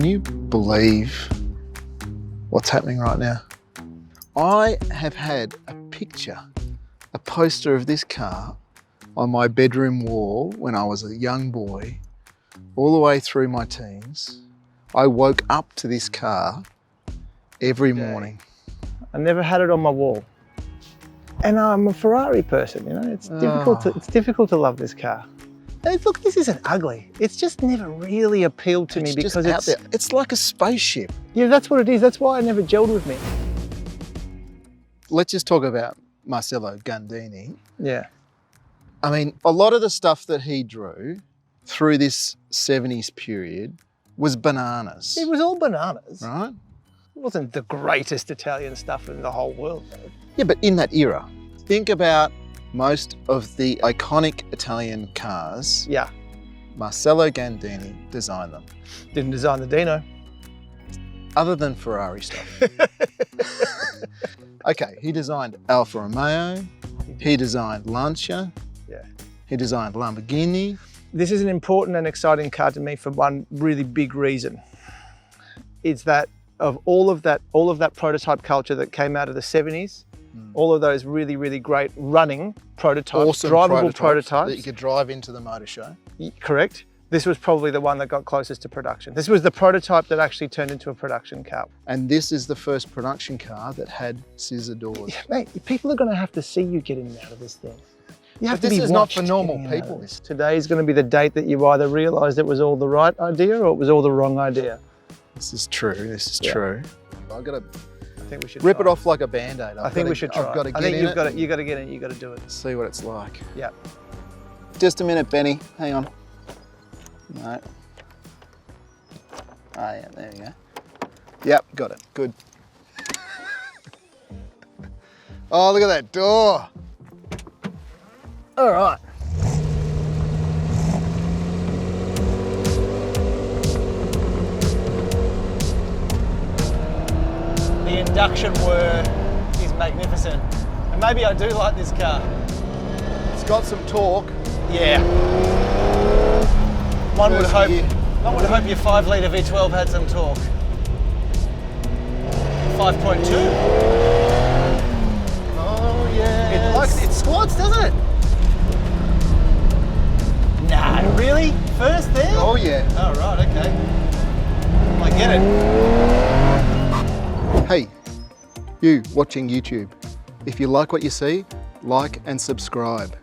you believe what's happening right now? I have had a picture, a poster of this car on my bedroom wall when I was a young boy, all the way through my teens. I woke up to this car every morning. I never had it on my wall. And I'm a Ferrari person, you know, it's difficult to love this car. And look, this isn't ugly. It's just never really appealed to me because it's out there. It's like a spaceship. Yeah, that's what it is. That's why it never gelled with me. Let's just talk about Marcello Gandini. Yeah. I mean, a lot of the stuff that he drew through this 70s period was bananas. It was all bananas. Right? It wasn't the greatest Italian stuff in the whole world, though. Yeah, but in that era, think about most of the iconic Italian cars. Yeah. Marcello Gandini designed them. Didn't design the Dino. Other than Ferrari stuff. Okay, he designed Alfa Romeo, he designed Lancia, yeah. He designed Lamborghini. This is an important and exciting car to me for one really big reason. It's that of all of that prototype culture that came out of the 70s, all of those really, really great running prototypes, awesome drivable prototypes that you could drive into the motor show. Correct. This was probably the one that got closest to production. This was the prototype that actually turned into a production car. And this is the first production car that had scissor doors. Yeah, mate, people are going to have to see you getting out of this thing. You have but to this be is not for watched normal getting out people. of this. Today is going to be the date that you either realised it was all the right idea or it was all the wrong idea. This is true. This is true. I've got to I think we should rip it off like a Band-Aid. I think we should try. I've got to I get think in you've it. got to, you got to get in. You got to do it. See what it's like. Yeah. Just a minute, Benny. Hang on. No. Oh yeah, there you go. Yep, got it. Good. Oh, look at that door. All right. The induction whir is magnificent. And maybe I do like this car. It's got some torque. Yeah. One would First hope gear. One would hope your 5-litre V12 had some torque. 5.2. Oh yeah. It squats, doesn't it? Nah, really? First there? Oh yeah. Oh, right, okay. I get it. Hey, you watching YouTube, if you like what you see, like and subscribe.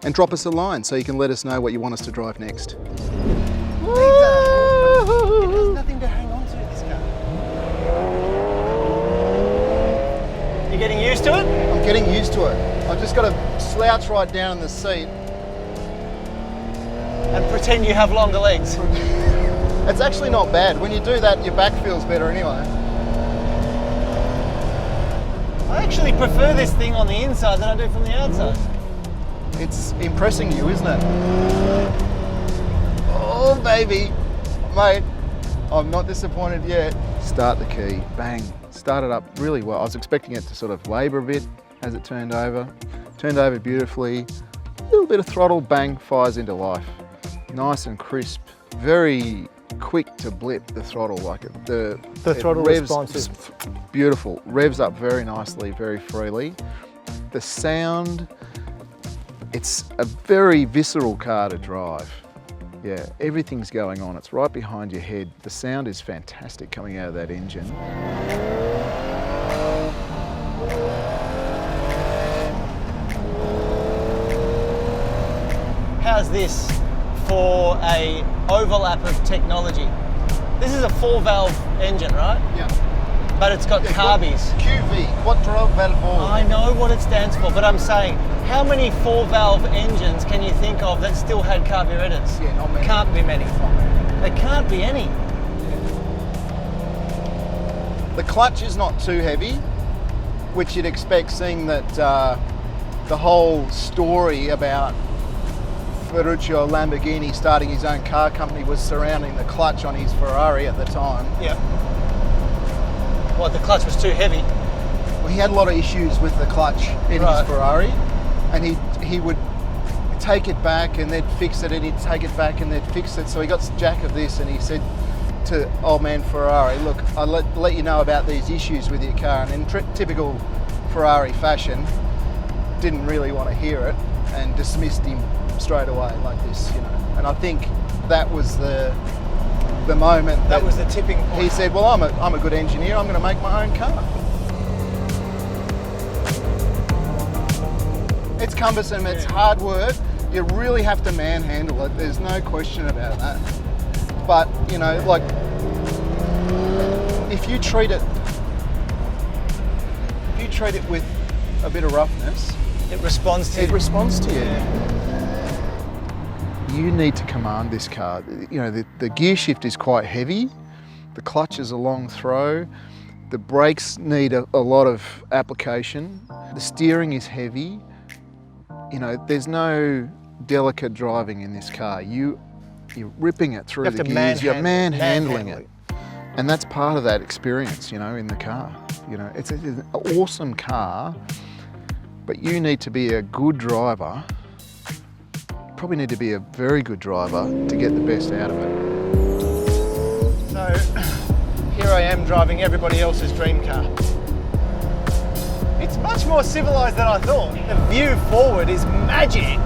And drop us a line so you can let us know what you want us to drive next. It has nothing to hang on to in this car. You getting used to it? I'm getting used to it. I've just got to slouch right down in the seat. And pretend you have longer legs. It's actually not bad. When you do that, your back feels better anyway. I actually prefer this thing on the inside than I do from the outside. It's impressing you, isn't it? Oh, baby. Mate, I'm not disappointed yet. Start the key, bang. Started up really well. I was expecting it to sort of labour a bit as it turned over. Turned over beautifully. A little bit of throttle, bang, fires into life. Nice and crisp. Very quick to blip the throttle. Like the throttle response is beautiful. Revs up very nicely, very freely. The sound, it's a very visceral car to drive. Yeah, everything's going on. It's right behind your head. The sound is fantastic coming out of that engine. How's this for a overlap of technology? This is a 4-valve engine, right? Yeah. But it's got carbies. QV, Quattro Valvo. I know what it stands for, but I'm saying, how many 4-valve engines can you think of that still had carburetors? Yeah, not many. Can't be many. There can't be any. The clutch is not too heavy, which you'd expect, seeing that the whole story about Ferruccio Lamborghini starting his own car company was surrounding the clutch on his Ferrari at the time. Yeah. What, the clutch was too heavy? Well, he had a lot of issues with the clutch in his Ferrari, and he would take it back and they'd fix it, and he'd take it back and they'd fix it. So he got jack of this, and he said to old man Ferrari, look, I'll let you know about these issues with your car, and in typical Ferrari fashion, didn't really want to hear it and dismissed him straight away like this, you know. And I think that was the moment That was the tipping point. he said, well, I'm a good engineer, I'm going to make my own car. It's cumbersome, it's hard work, you really have to manhandle it, there's no question about that. But, you know, like, if you treat it with a bit of roughness, It responds to it you. responds to you. You need to command this car. You know, the gear shift is quite heavy, the clutch is a long throw, the brakes need a lot of application, the steering is heavy. You know, there's no delicate driving in this car. You're ripping it through the gears, you're manhandling it. And that's part of that experience, you know, in the car. You know, it's an awesome car, but you need to be a good driver. Probably need to be a very good driver to get the best out of it. So here I am driving everybody else's dream car. It's much more civilized than I thought. The view forward is magic.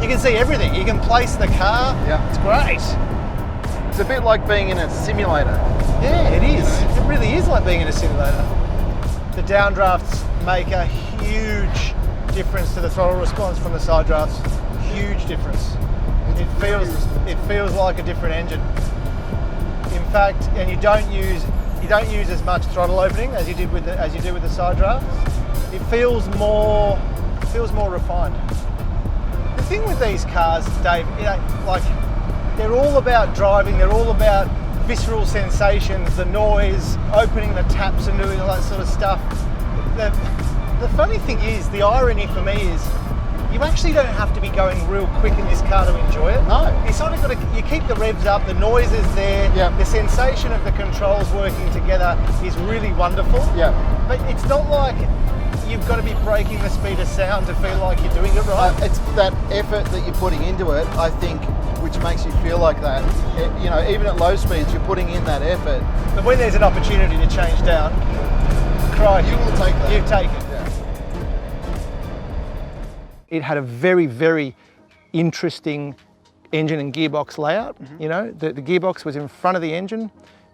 You can see everything. You can place the car. Yeah. It's great. It's a bit like being in a simulator. Yeah, it is. It really is like being in a simulator. The downdrafts make a huge difference to the throttle response from the side drafts. Huge difference. It feels like a different engine. In fact, and you don't use as much throttle opening as you do with the side drafts. It feels more refined. The thing with these cars, Dave, you know, like, they're all about driving. They're all about visceral sensations, the noise, opening the taps and doing all that sort of stuff. The funny thing is, the irony for me is, you actually don't have to be going real quick in this car to enjoy it. No. You sort of got to, you keep the revs up, the noise is there, Yep. the sensation of the controls working together is really wonderful. Yeah. But it's not like you've got to be breaking the speed of sound to feel like you're doing it right. It's that effort that you're putting into it, I think, which makes you feel like that. You know, even at low speeds, you're putting in that effort. But when there's an opportunity to change down, crikey, You will take that. You take it. Yeah. It had a very, very interesting engine and gearbox layout. You know, the gearbox was in front of the engine.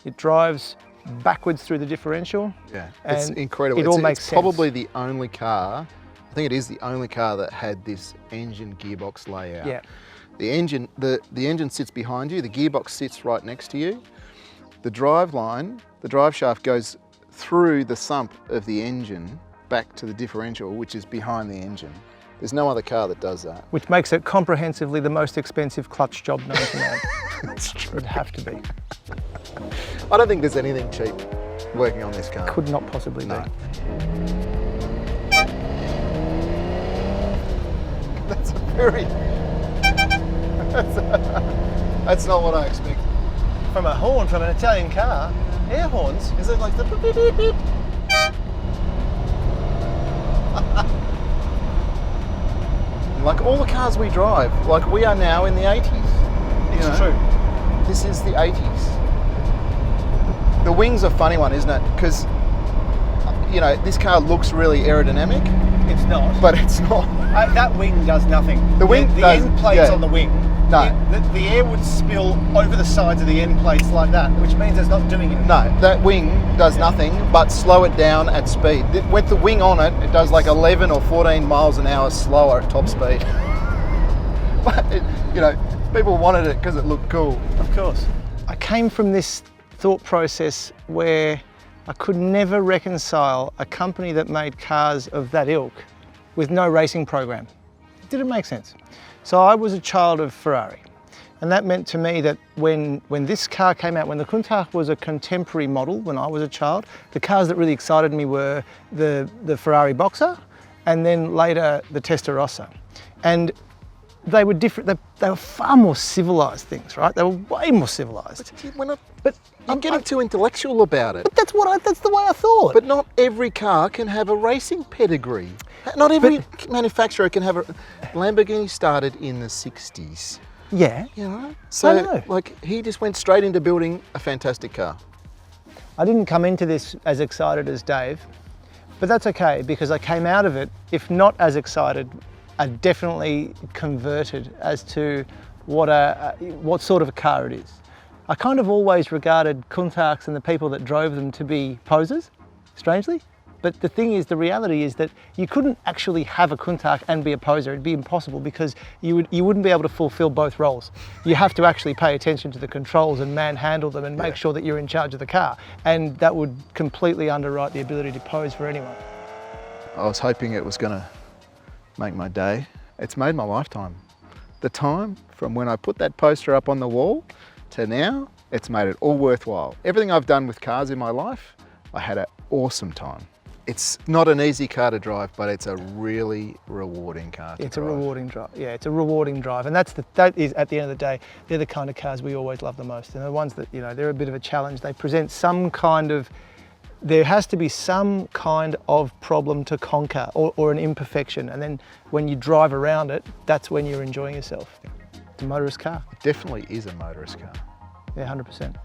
It drives backwards through the differential. Yeah, it's And incredible. it all makes sense. Probably the only car, I think it is the only car that had this engine gearbox layout. Yeah. The engine sits behind you, the gearbox sits right next to you. The drive line, the drive shaft goes through the sump of the engine back to the differential, which is behind the engine. There's no other car that does that. Which makes it comprehensively the most expensive clutch job known to man. It's true. Would have to be. I don't think there's anything cheap working on this car. Could not possibly No. be. That's a very... That's not what I expected. From a horn from an Italian car, air horns. Is it like the beep, beep, beep, beep? Like all the cars we drive, like we are now in the 80s. It's true. This is the 80s. The wing's a funny one, isn't it? Because, you know, this car looks really aerodynamic, It's not. but it's not. That wing does nothing. The wing the does- end plates yeah. on the wing. No. The air would spill over the sides of the end plates like that, which means it's not doing anything. No, that wing does nothing but slow it down at speed. With the wing on it, it does like 11 or 14 miles an hour slower at top speed. But, you know, people wanted it because it looked cool. Of course. I came from this thought process where I could never reconcile a company that made cars of that ilk with no racing program. It didn't make sense. So I was a child of Ferrari. And that meant to me that when this car came out, when the Countach was a contemporary model when I was a child, the cars that really excited me were the Ferrari Boxer and then later the Testarossa. And they were different, they were far more civilized things, right? They were way more civilized. We're not, But I'm getting too intellectual about it. that's the way I thought. But not every car can have a racing pedigree. Not every manufacturer can have a... Lamborghini started in the 60s. Yeah. You know? So, I know. like, he just went straight into building a fantastic car. I didn't come into this as excited as Dave, but that's okay because I came out of it, if not as excited, definitely converted as to what sort of a car it is. I kind of always regarded Countachs and the people that drove them to be posers, strangely. But the thing is, the reality is that you couldn't actually have a Countach and be a poser. It'd be impossible because you wouldn't be able to fulfill both roles. You have to actually pay attention to the controls and manhandle them and make sure that you're in charge of the car. And that would completely underwrite the ability to pose for anyone. I was hoping it was gonna make my day. It's made my lifetime. The time from when I put that poster up on the wall to now, it's made it all worthwhile. Everything I've done with cars in my life, I had an awesome time. It's not an easy car to drive, but it's a really rewarding car to drive. It's a rewarding drive. Yeah, it's a rewarding drive. And that is, at the end of the day, they're the kind of cars we always love the most. And the ones that, you know, they're a bit of a challenge. They present some kind of, there has to be some kind of problem to conquer or an imperfection. And then when you drive around it, that's when you're enjoying yourself. It's a motorist car. It definitely is a motorist car. Yeah, 100%.